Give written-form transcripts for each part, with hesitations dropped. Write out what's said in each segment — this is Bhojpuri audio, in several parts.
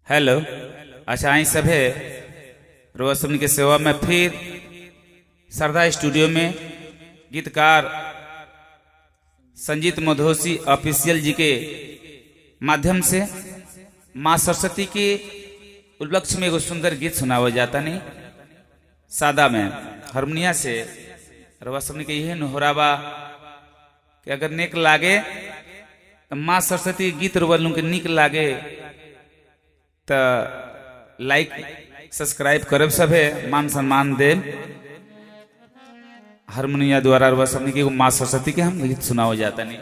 हेलो। अच्छा आई सब है रोज सबनी के सेवा में फिर श्रद्धा स्टूडियो में गीतकार संजीत मधोसी ऑफिशियल जी के माध्यम से माँ सरस्वती के उपलक्ष्य में एगो सुंदर गीत सुनावा जाता नहीं सादा में हारमोनिया से रोज सबनी के यही नोहरावा कि अगर नेक लागे तो माँ सरस्वती गीत रोवल के निक लागे तो लाइक सब्सक्राइब करब सभे मान सम्मान दे हारमोनिया द्वारा वह सबने की माँ सरस्वती के हम गीत सुनाओ जाता नहीं।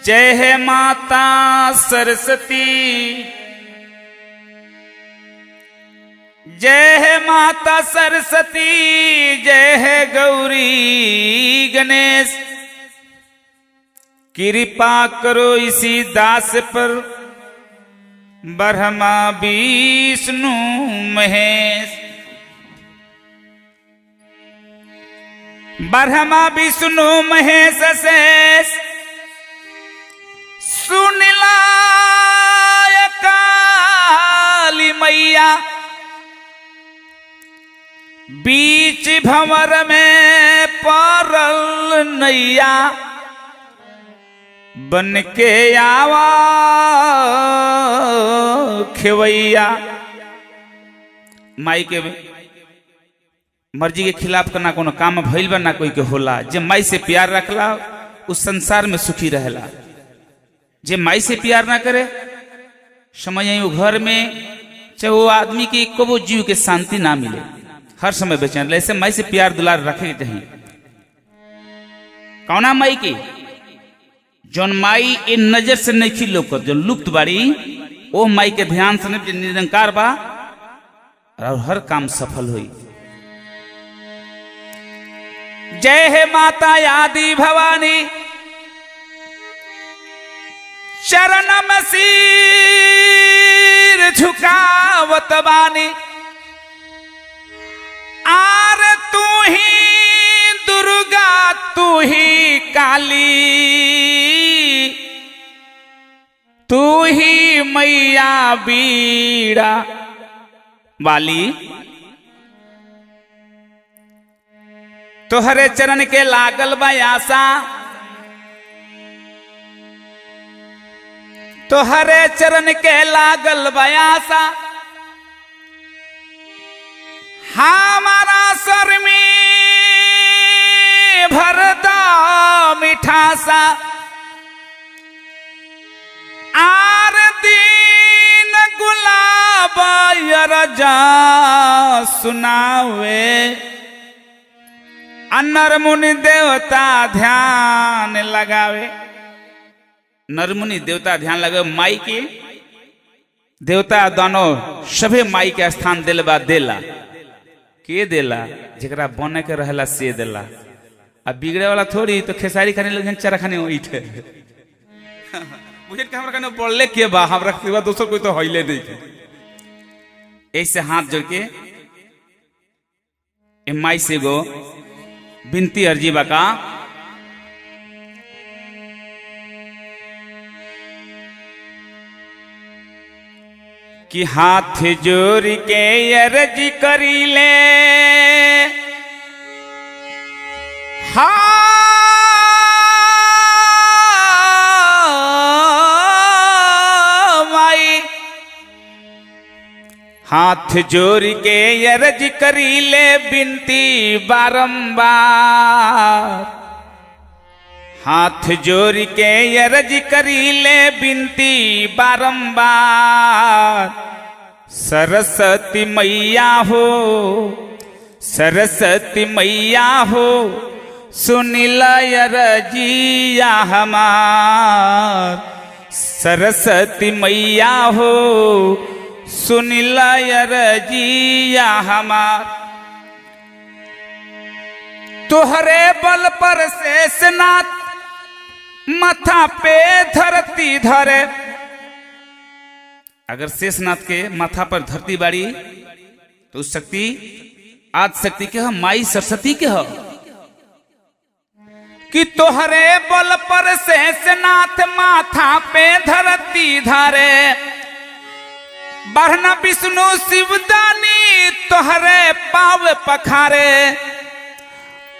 जय है माता सरस्वती, जय है माता सरस्वती, जय है गौरी गणेश। कृपा करो इसी दास पर ब्रह्मा विष्णु महेश। ब्रह्मा विष्णु महेश शेष सुनिला काली मैया। बीच भंवर में परल नैया बन के आवा खेवैया। माई के मर्जी के खिलाफ करना कोनो काम भइल बा ना कोई के होला। जे माई से प्यार रखला उस संसार में सुखी रहेला। जे माई से प्यार ना करे समझ आई वो घर में चाहे वो आदमी के को जीव के शांति ना मिले, हर समय बेचैन। ऐसे माई से प्यार दुलार रखे के चाहिए। कौना माई की जौन माई इन नजर से नहीं खिलो कर जो लुप्त बाड़ी ओ माई के ध्यान से निरंकार बा और हर काम सफल हुई। जय हे माता आदि भवानी, चरण में सिर झुकावत बानी। आर तू ही दुर्गा तू ही काली, तू ही मैया बीड़ा वाली। तोहरे चरण के लागल बा आशा, तोहरे चरण के लागल बयासा। हमारा सर में भरदा मिठासा। आर दीन गुलाब यरजा सुनावे। नर मुनि देवता ध्यान लगावे। नरमुनि देवता ध्यान लगे माई के देवता दानो सभे माई के स्थान दिल बा देला के देला जरा बने के रहला से देला। अब बिगड़े वाला थोड़ी तो खेसारी खाने लगे चरा खाने उठे बुझे के हमरा कने बोलले के बा हमरा सिवा दोसर कोई तो हइले नहीं के। ऐसे हाथ जोड़ के ए माई से गो बिनती अर्जी बका। कि हाथ जोड़ के अर्ज करी ले माई। हाथ जोड़ के अर्ज करी ले बिनती बारंबार। हाथ जोड़ के अर्ज करी ले बिनती बारंबार। सरस्वती मैया हो, सरस्वती मैया हो, सुनिल अर्जिया हमार। सरस्वती मैया हो सुनिला रजिया हमार। तोहरे बल पर शेषनाथ माथा पे धरती धरे। अगर शेषनाथ के माथा पर धरती बाड़ी तो उस शक्ति आज शक्ति के माई सरस्वती के हो कि तोहरे बल पर शेषनाथ माथा पे धरती धरे। ब्रह्म विष्णु शिवदानी तोहरे पाव पखारे।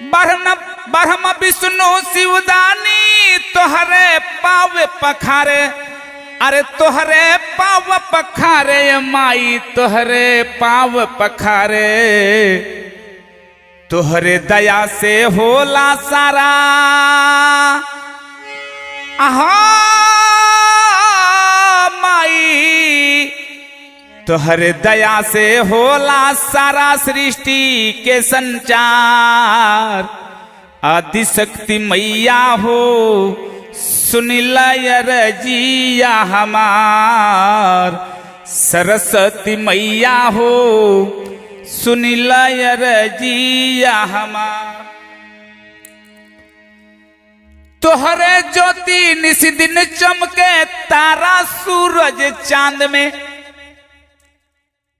ब्रह्म विष्णु शिवदानी तोहरे पाव पखारे। अरे तोहरे पाव पखारे माई तोहरे पाव पखारे। तोहरे दया से होला सारा आहा माई। तोहरे दया से होला सारा सृष्टि के संचार। आदिशक्ति मैया हो सुनिला रजिया हमार। सरस्वती मैया हो सुनिला रजिया हमार। तोहरे ज्योति निस दिन चमके तारा सूरज चांद में।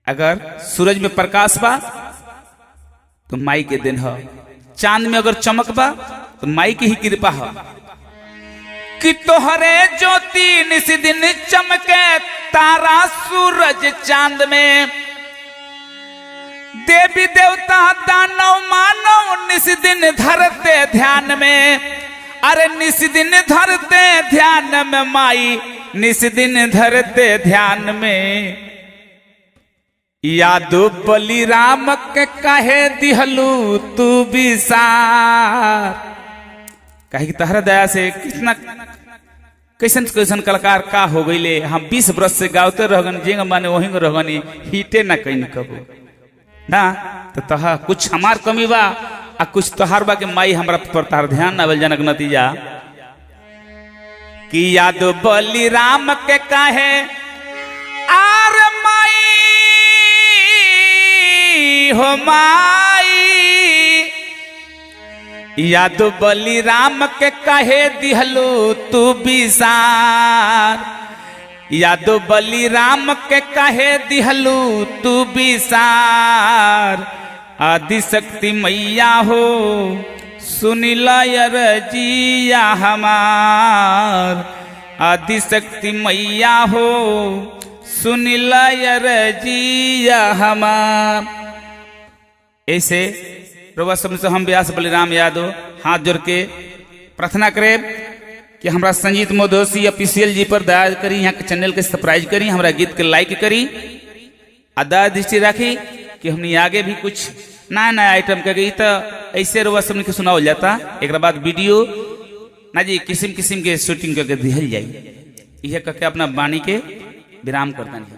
अगर सूरज में प्रकाश बा तो माई के दिन हो। चांद में अगर चमक बा तो माई की ही कृपा हो कि तोहरे ज्योति निस दिन चमके तारा सूरज चांद में। देवी देवता दानव मानव निस दिन धरते ध्यान में। अरे निस दिन धरते ध्यान में माई निस दिन धरते ध्यान में। यादो बलि राम के कहे दिहलू तू विसार। कहे कि तहरा दया से कितना कैसन कैसन कलाकार का हो गईले। हम 20 वर्ष से गावते रहगन जेंग माने वही रहगनी हिटे ना कहीं कबो ना। तो तहा कुछ हमार कमी बा आ कुछ तोहार बा के माई हमरा पर तार ध्यान आवल जनक नतीजा कि यादो बलि राम के कहे आर माई हो माई। यादो बलि राम के कहे दिहलू तू विसार। यादो बलि राम के कहे दिहलू तू विसार। आदिशक्ति मैया हो सुनिला रजिया हमार। आदिशक्ति मैया हो सुनिला रजिया हमार। ऐसे प्रभु से हम व्यास बलिराम यादव हाथ जोड़ के प्रार्थना करें कि हमरा संजीत मोदोसी ऑफिशियल जी पर दया करी। यहाँ के चैनल के सब्सक्राइब करी। हमारा गीत के लाइक करी। दया दृष्टि रखी कि हमने आगे भी कुछ नया नया आइटम कर गई तो ऐसे रुआ सब के सुनाओ जाता। एक बाद वीडियो ना जी किस्म किस्म के शूटिंग करके दिहल जाए। यह करके अपना वाणी के विराम करता नहीं।